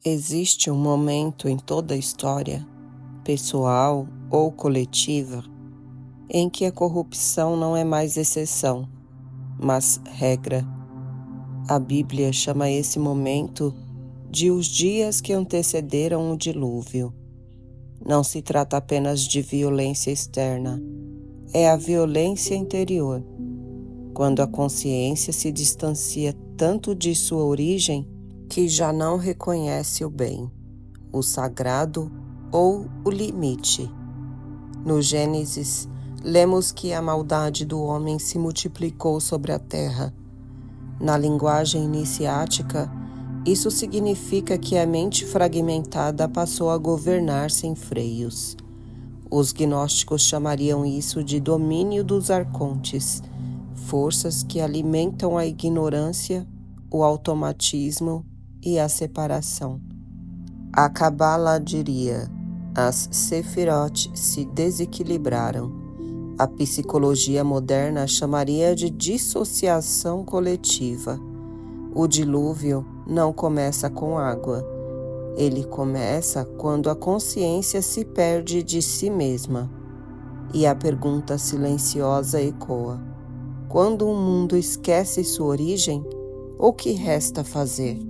Existe um momento em toda a história, pessoal ou coletiva, em que a corrupção não é mais exceção, mas regra. A Bíblia chama esse momento de os dias que antecederam o dilúvio. Não se trata apenas de violência externa, é a violência interior, quando a consciência se distancia tanto de sua origem que já não reconhece o bem, o sagrado ou o limite. No Gênesis, lemos que a maldade do homem se multiplicou sobre a terra. Na linguagem iniciática, isso significa que a mente fragmentada passou a governar sem freios. Os gnósticos chamariam isso de domínio dos arcontes, forças que alimentam a ignorância, o automatismo e a separação. A Cabala diria: as Sefirot se desequilibraram. A psicologia moderna chamaria de dissociação coletiva. O dilúvio não começa com água. Ele começa quando a consciência se perde de si mesma. E a pergunta silenciosa ecoa: quando o mundo esquece sua origem, o que resta fazer?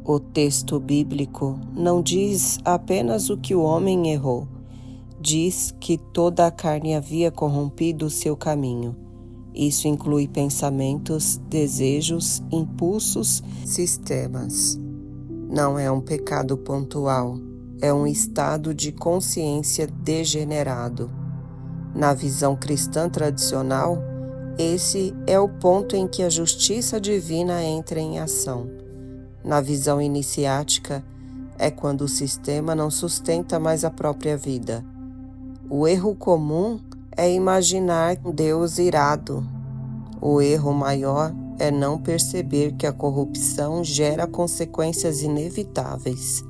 O texto bíblico não diz apenas o que o homem errou. Diz que toda a carne havia corrompido o seu caminho. Isso inclui pensamentos, desejos, impulsos, sistemas. Não é um pecado pontual, é um estado de consciência degenerado. Na visão cristã tradicional, esse é o ponto em que a justiça divina entra em ação. Na visão iniciática, é quando o sistema não sustenta mais a própria vida. O erro comum é imaginar Deus irado. O erro maior é não perceber que a corrupção gera consequências inevitáveis.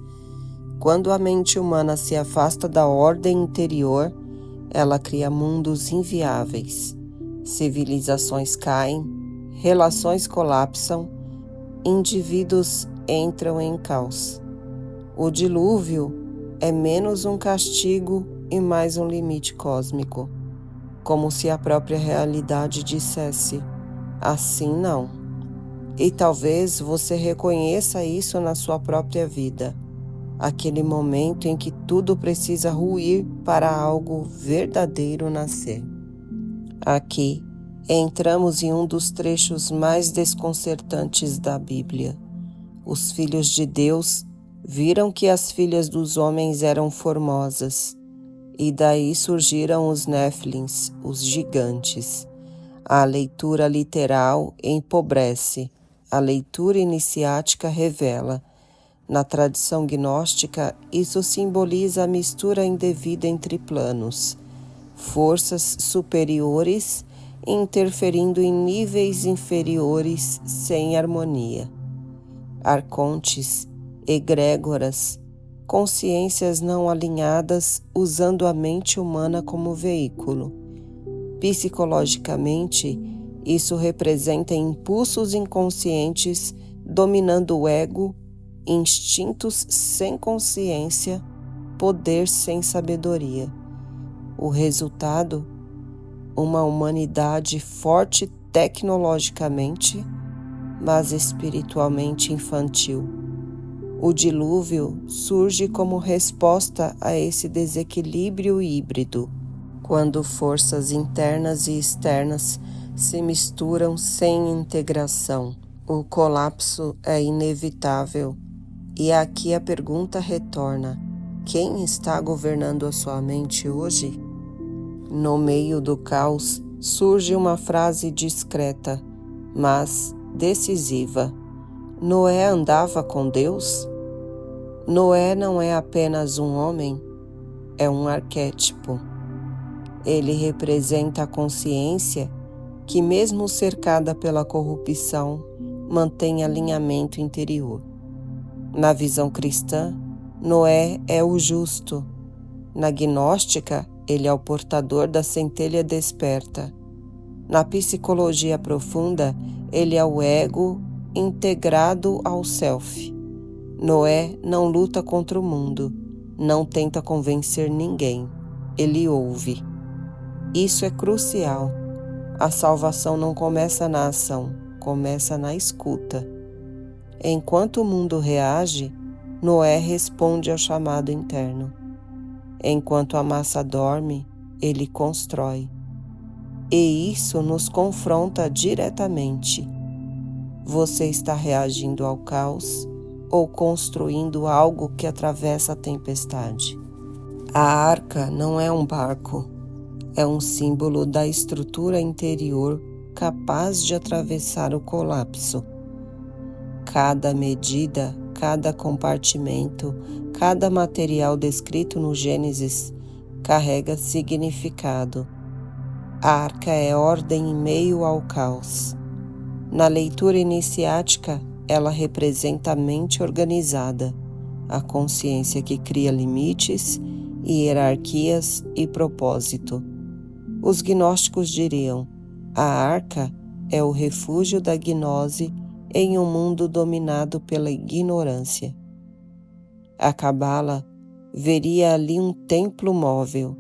Quando a mente humana se afasta da ordem interior, ela cria mundos inviáveis. Civilizações caem, relações colapsam, indivíduos entram em caos. O dilúvio é menos um castigo e mais um limite cósmico, como se a própria realidade dissesse: assim não. E talvez você reconheça isso na sua própria vida, aquele momento em que tudo precisa ruir para algo verdadeiro nascer. Aqui entramos em um dos trechos mais desconcertantes da Bíblia. Os filhos de Deus viram que as filhas dos homens eram formosas, e daí surgiram os Néfilins, os gigantes. A leitura literal empobrece, a leitura iniciática revela. Na tradição gnóstica, isso simboliza a mistura indevida entre planos, forças superiores interferindo em níveis inferiores sem harmonia. Arcontes, egrégoras, consciências não alinhadas usando a mente humana como veículo. Psicologicamente, isso representa impulsos inconscientes dominando o ego, instintos sem consciência, poder sem sabedoria. O resultado? Uma humanidade forte tecnologicamente, mas espiritualmente infantil. O dilúvio surge como resposta a esse desequilíbrio híbrido, quando forças internas e externas se misturam sem integração. O colapso é inevitável. E aqui a pergunta retorna: quem está governando a sua mente hoje? No meio do caos surge uma frase discreta, mas decisiva. Noé andava com Deus? Noé não é apenas um homem, é um arquétipo. Ele representa a consciência que, mesmo cercada pela corrupção, mantém alinhamento interior. Na visão cristã, Noé é o justo. Na gnóstica, ele é o portador da centelha desperta. Na psicologia profunda, ele é o ego integrado ao self. Noé não luta contra o mundo, não tenta convencer ninguém, ele ouve. Isso é crucial. A salvação não começa na ação, começa na escuta. Enquanto o mundo reage, Noé responde ao chamado interno. Enquanto a massa dorme, ele constrói. E isso nos confronta diretamente. Você está reagindo ao caos ou construindo algo que atravessa a tempestade? A arca não é um barco, é um símbolo da estrutura interior capaz de atravessar o colapso. Cada medida, cada compartimento, cada material descrito no Gênesis carrega significado. A arca é ordem em meio ao caos. Na leitura iniciática, ela representa a mente organizada, a consciência que cria limites, hierarquias e propósito. Os gnósticos diriam: a arca é o refúgio da gnose em um mundo dominado pela ignorância. A Cabala veria ali um templo móvel.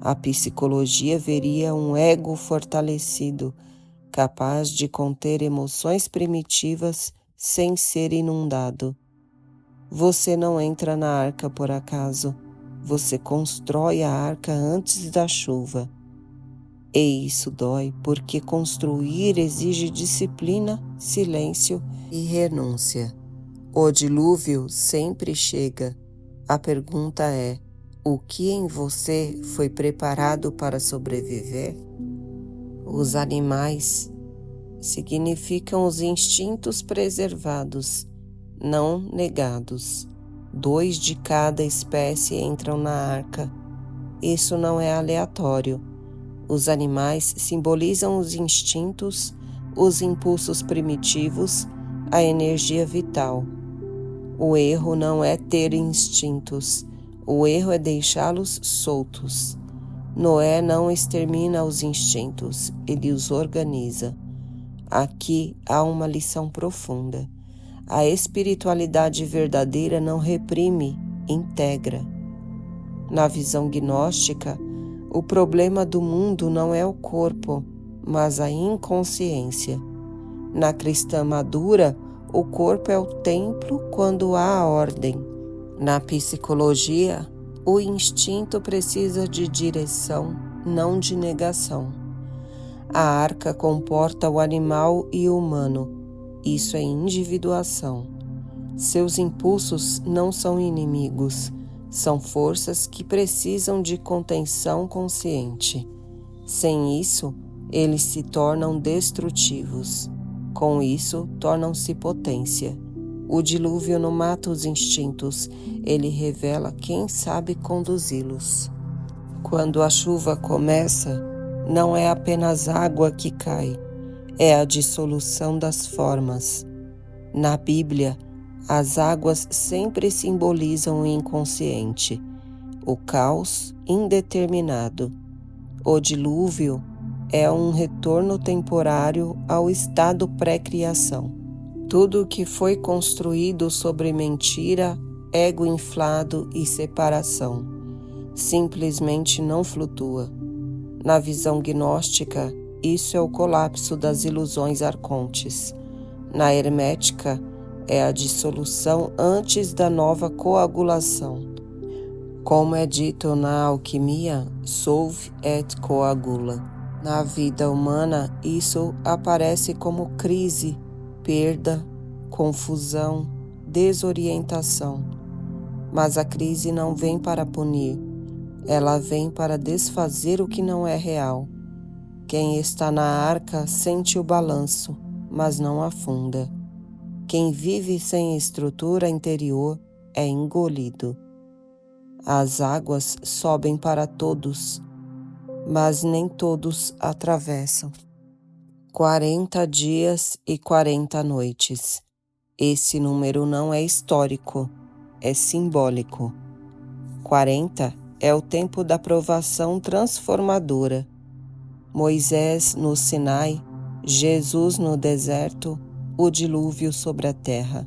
A psicologia veria um ego fortalecido, capaz de conter emoções primitivas sem ser inundado. Você não entra na arca por acaso, você constrói a arca antes da chuva. E isso dói porque construir exige disciplina, silêncio e renúncia. O dilúvio sempre chega. A pergunta é: o que em você foi preparado para sobreviver? Os animais significam os instintos preservados, não negados. 2 de cada espécie entram na arca. Isso não é aleatório. Os animais simbolizam os instintos, os impulsos primitivos, a energia vital. O erro não é ter instintos, o erro é deixá-los soltos. Noé não extermina os instintos, ele os organiza. Aqui há uma lição profunda. A espiritualidade verdadeira não reprime, integra. Na visão gnóstica, o problema do mundo não é o corpo, mas a inconsciência. Na cristã madura, o corpo é o templo quando há ordem. Na psicologia, o instinto precisa de direção, não de negação. A arca comporta o animal e o humano. Isso é individuação. Seus impulsos não são inimigos, são forças que precisam de contenção consciente. Sem isso, eles se tornam destrutivos. Com isso, tornam-se potência. O dilúvio não mata os instintos, ele revela quem sabe conduzi-los. Quando a chuva começa, não é apenas água que cai, é a dissolução das formas. Na Bíblia, as águas sempre simbolizam o inconsciente, o caos indeterminado. O dilúvio é um retorno temporário ao estado pré-criação. Tudo o que foi construído sobre mentira, ego inflado e separação simplesmente não flutua. Na visão gnóstica, isso é o colapso das ilusões arcontes. Na hermética, é a dissolução antes da nova coagulação. Como é dito na alquimia, solve et coagula. Na vida humana, isso aparece como crise, perda, confusão, desorientação. Mas a crise não vem para punir, ela vem para desfazer o que não é real. Quem está na arca sente o balanço, mas não afunda. Quem vive sem estrutura interior é engolido. As águas sobem para todos, mas nem todos atravessam. 40 dias e 40 noites. Esse número não é histórico, é simbólico. 40 é o tempo da provação transformadora. Moisés no Sinai, Jesus no deserto, o dilúvio sobre a terra.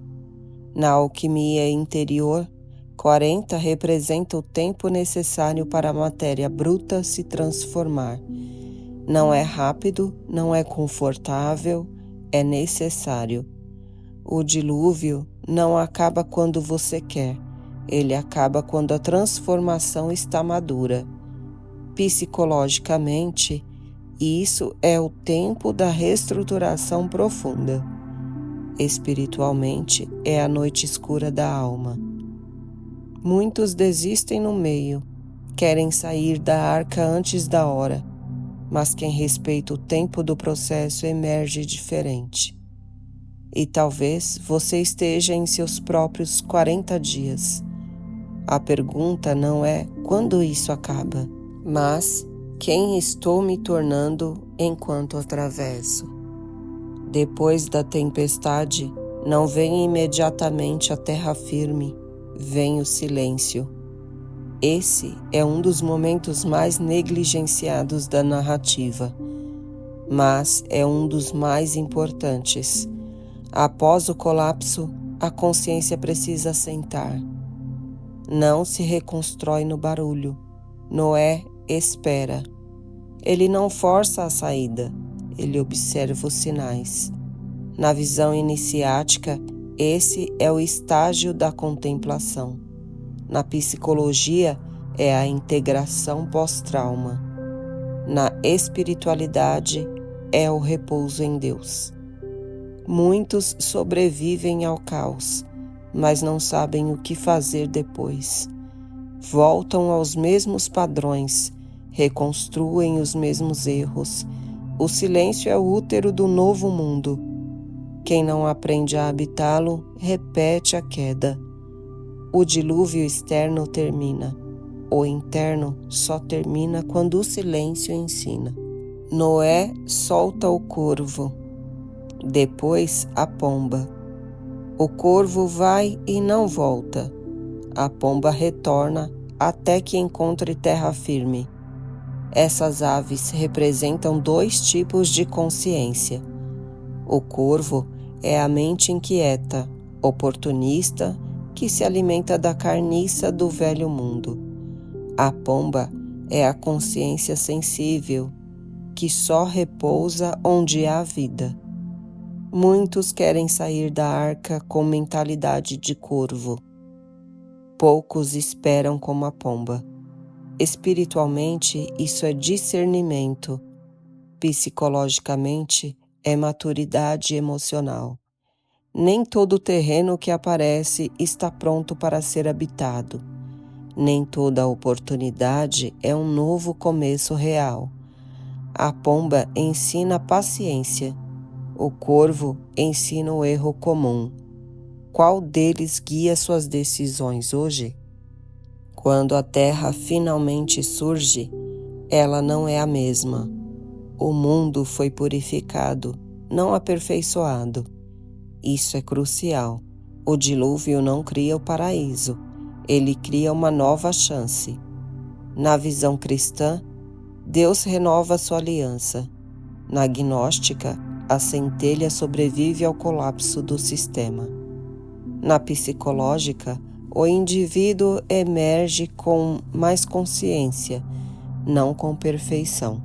Na alquimia interior, 40 representa o tempo necessário para a matéria bruta se transformar. Não é rápido, não é confortável, é necessário. O dilúvio não acaba quando você quer, ele acaba quando a transformação está madura. Psicologicamente, isso é o tempo da reestruturação profunda. Espiritualmente, é a noite escura da alma. Muitos desistem no meio, querem sair da arca antes da hora, mas quem respeita o tempo do processo emerge diferente. E talvez você esteja em seus próprios 40 dias. A pergunta não é quando isso acaba, mas quem estou me tornando enquanto atravesso. Depois da tempestade, não vem imediatamente a terra firme, vem o silêncio. Esse é um dos momentos mais negligenciados da narrativa, mas é um dos mais importantes. Após o colapso, a consciência precisa assentar. Não se reconstrói no barulho. Noé espera. Ele não força a saída, ele observa os sinais. Na visão iniciática, esse é o estágio da contemplação. Na psicologia, é a integração pós-trauma. Na espiritualidade, é o repouso em Deus. Muitos sobrevivem ao caos, mas não sabem o que fazer depois. Voltam aos mesmos padrões, reconstruem os mesmos erros. O silêncio é o útero do novo mundo. Quem não aprende a habitá-lo, repete a queda. O dilúvio externo termina. O interno só termina quando o silêncio ensina. Noé solta o corvo. Depois a pomba. O corvo vai e não volta. A pomba retorna até que encontre terra firme. Essas aves representam 2 tipos de consciência. O corvo é a mente inquieta, oportunista, que se alimenta da carniça do velho mundo. A pomba é a consciência sensível, que só repousa onde há vida. Muitos querem sair da arca com mentalidade de corvo. Poucos esperam como a pomba. Espiritualmente, isso é discernimento. Psicologicamente, é maturidade emocional. Nem todo terreno que aparece está pronto para ser habitado. Nem toda oportunidade é um novo começo real. A pomba ensina paciência. O corvo ensina o erro comum. Qual deles guia suas decisões hoje? Quando a terra finalmente surge, ela não é a mesma. O mundo foi purificado, não aperfeiçoado. Isso é crucial. O dilúvio não cria o paraíso, ele cria uma nova chance. Na visão cristã, Deus renova sua aliança. Na gnóstica, a centelha sobrevive ao colapso do sistema. Na psicológica, o indivíduo emerge com mais consciência, não com perfeição.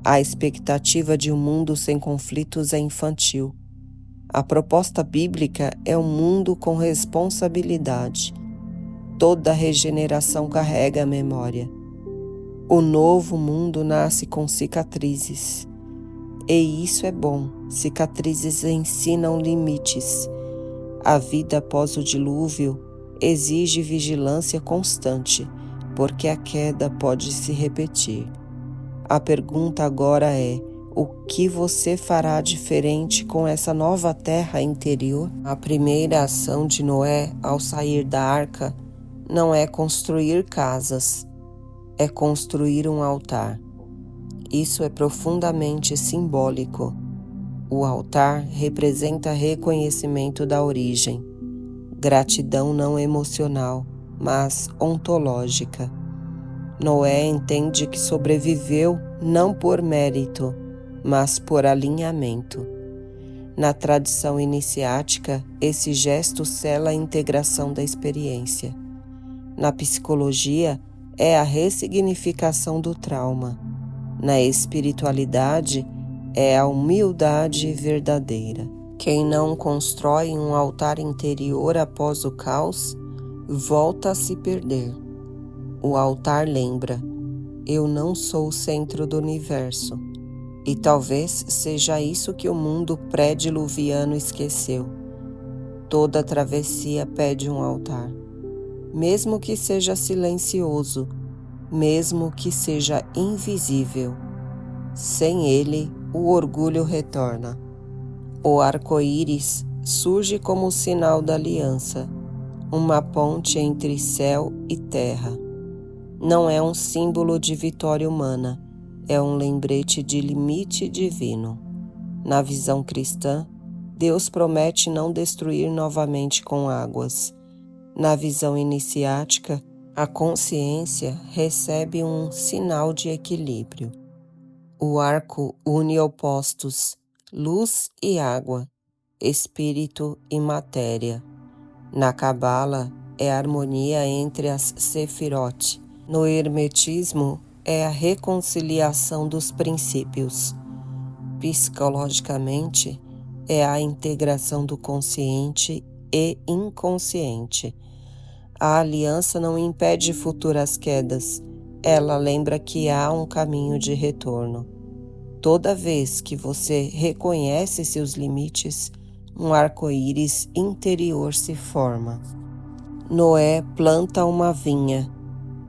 A expectativa de um mundo sem conflitos é infantil. A proposta bíblica é um mundo com responsabilidade. Toda regeneração carrega a memória. O novo mundo nasce com cicatrizes. E isso é bom, cicatrizes ensinam limites. A vida após o dilúvio exige vigilância constante, porque a queda pode se repetir. A pergunta agora é: o que você fará diferente com essa nova terra interior? A primeira ação de Noé ao sair da arca não é construir casas, é construir um altar. Isso é profundamente simbólico. O altar representa reconhecimento da origem, gratidão não emocional, mas ontológica. Noé entende que sobreviveu não por mérito, mas por alinhamento. Na tradição iniciática, esse gesto sela a integração da experiência. Na psicologia, é a ressignificação do trauma. Na espiritualidade, é a humildade verdadeira. Quem não constrói um altar interior após o caos, volta a se perder. O altar lembra: eu não sou o centro do universo. E talvez seja isso que o mundo pré-diluviano esqueceu. Toda travessia pede um altar. Mesmo que seja silencioso, mesmo que seja invisível. Sem ele, o orgulho retorna. O arco-íris surge como sinal da aliança, uma ponte entre céu e terra. Não é um símbolo de vitória humana, é um lembrete de limite divino. Na visão cristã, Deus promete não destruir novamente com águas. Na visão iniciática, a consciência recebe um sinal de equilíbrio. O arco une opostos, luz e água, espírito e matéria. Na Cabala, é a harmonia entre as Sefirot. No Hermetismo, é a reconciliação dos princípios. Psicologicamente, é a integração do consciente e inconsciente. A aliança não impede futuras quedas, ela lembra que há um caminho de retorno. Toda vez que você reconhece seus limites, um arco-íris interior se forma. Noé planta uma vinha,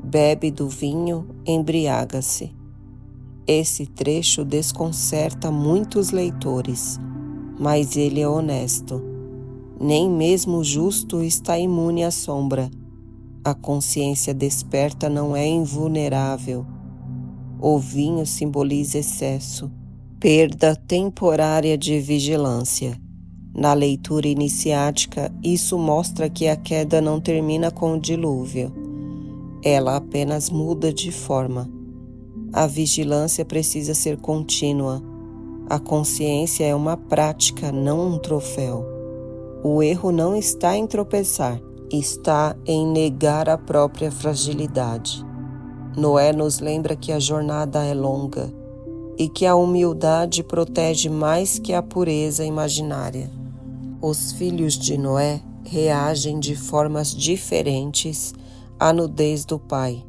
bebe do vinho, embriaga-se. Esse trecho desconcerta muitos leitores, mas ele é honesto. Nem mesmo o justo está imune à sombra. A consciência desperta não é invulnerável. O vinho simboliza excesso, perda temporária de vigilância. Na leitura iniciática, isso mostra que a queda não termina com o dilúvio. Ela apenas muda de forma. A vigilância precisa ser contínua. A consciência é uma prática, não um troféu. O erro não está em tropeçar, está em negar a própria fragilidade. Noé nos lembra que a jornada é longa e que a humildade protege mais que a pureza imaginária. Os filhos de Noé reagem de formas diferentes à nudez do pai.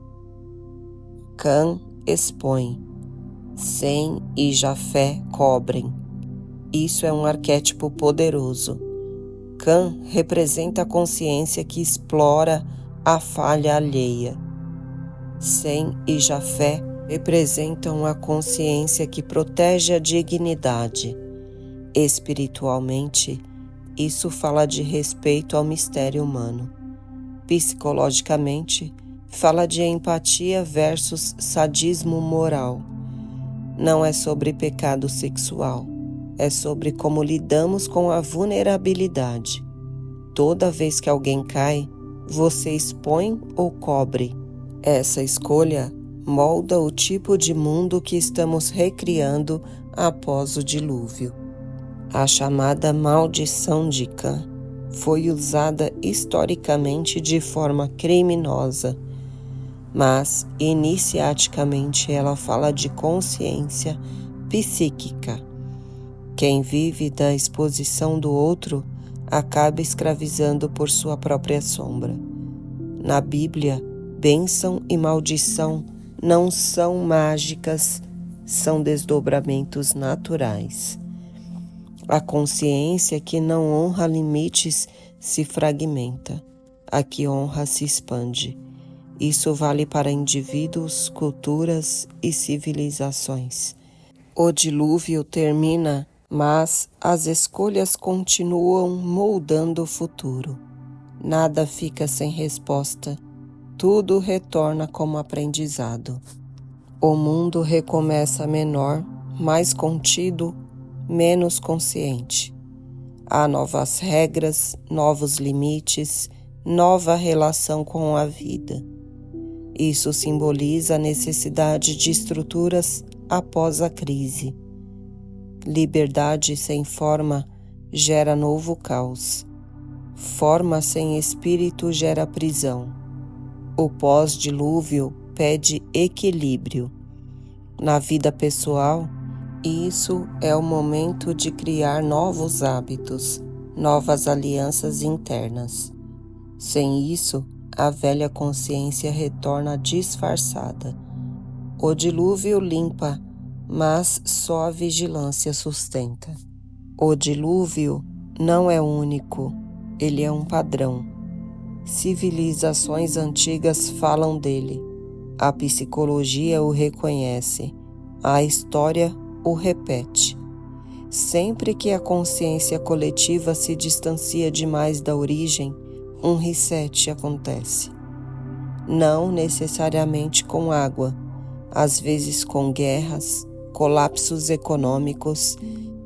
Cã expõe, Sem e Jafé cobrem. Isso é um arquétipo poderoso. Cã representa a consciência que explora a falha alheia. Sem e Jafé representam a consciência que protege a dignidade. Espiritualmente, isso fala de respeito ao mistério humano. Psicologicamente, fala de empatia versus sadismo moral. Não é sobre pecado sexual, é sobre como lidamos com a vulnerabilidade. Toda vez que alguém cai, você expõe ou cobre. Essa escolha molda o tipo de mundo que estamos recriando após o dilúvio. A chamada maldição de Cã foi usada historicamente de forma criminosa, mas iniciaticamente ela fala de consciência psíquica. Quem vive da exposição do outro acaba escravizando por sua própria sombra. Na Bíblia, bênção e maldição não são mágicas, são desdobramentos naturais. A consciência que não honra limites se fragmenta, a que honra se expande. Isso vale para indivíduos, culturas e civilizações. O dilúvio termina, mas as escolhas continuam moldando o futuro. Nada fica sem resposta, tudo retorna como aprendizado. O mundo recomeça menor, mais contido, menos consciente. Há novas regras, novos limites, nova relação com a vida. Isso simboliza a necessidade de estruturas após a crise. Liberdade sem forma gera novo caos. Forma sem espírito gera prisão. O pós-dilúvio pede equilíbrio. Na vida pessoal, isso é o momento de criar novos hábitos, novas alianças internas. Sem isso, a velha consciência retorna disfarçada. O dilúvio limpa, mas só a vigilância sustenta. O dilúvio não é único, ele é um padrão. Civilizações antigas falam dele. A psicologia o reconhece. A história o repete. Sempre que a consciência coletiva se distancia demais da origem, um reset acontece. Não necessariamente com água, às vezes com guerras, colapsos econômicos,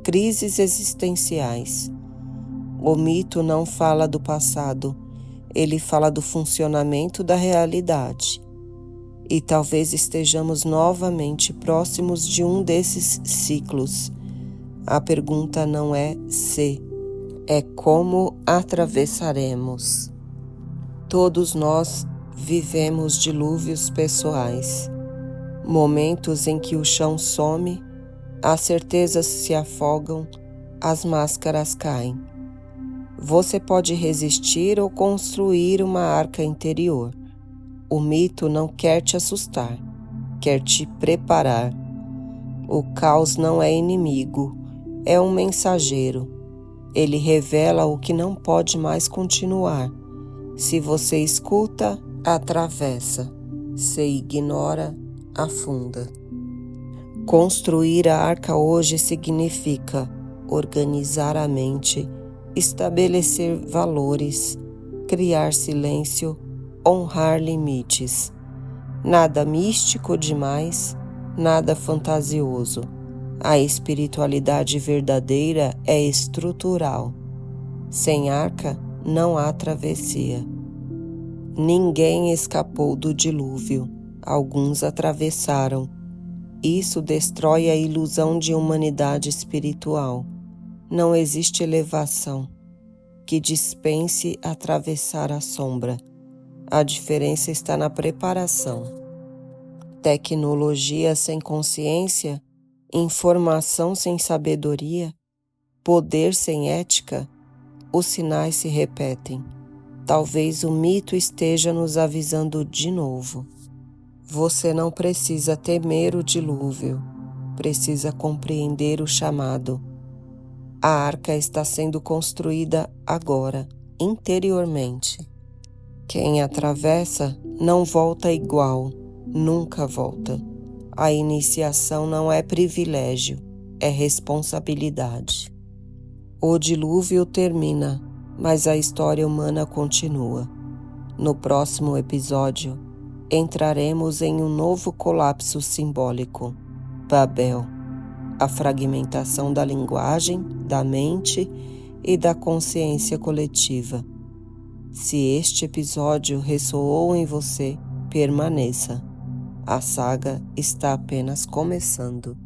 crises existenciais. O mito não fala do passado, ele fala do funcionamento da realidade. E talvez estejamos novamente próximos de um desses ciclos. A pergunta não é se, é como atravessaremos. Todos nós vivemos dilúvios pessoais, momentos em que o chão some, as certezas se afogam, as máscaras caem. Você pode resistir ou construir uma arca interior. O mito não quer te assustar, quer te preparar. O caos não é inimigo, é um mensageiro. Ele revela o que não pode mais continuar. Se você escuta, atravessa. Se ignora, afunda. Construir a arca hoje significa organizar a mente, estabelecer valores, criar silêncio, honrar limites. Nada místico demais, nada fantasioso. A espiritualidade verdadeira é estrutural. Sem arca, não há travessia. Ninguém escapou do dilúvio. Alguns atravessaram. Isso destrói a ilusão de humanidade espiritual. Não existe elevação que dispense atravessar a sombra. A diferença está na preparação. Tecnologia sem consciência, informação sem sabedoria, poder sem ética, os sinais se repetem. Talvez o mito esteja nos avisando de novo. Você não precisa temer o dilúvio, precisa compreender o chamado. A arca está sendo construída agora, interiormente. Quem atravessa não volta igual, nunca volta. A iniciação não é privilégio, é responsabilidade. O dilúvio termina, mas a história humana continua. No próximo episódio, entraremos em um novo colapso simbólico, Babel, a fragmentação da linguagem, da mente e da consciência coletiva. Se este episódio ressoou em você, permaneça. A saga está apenas começando.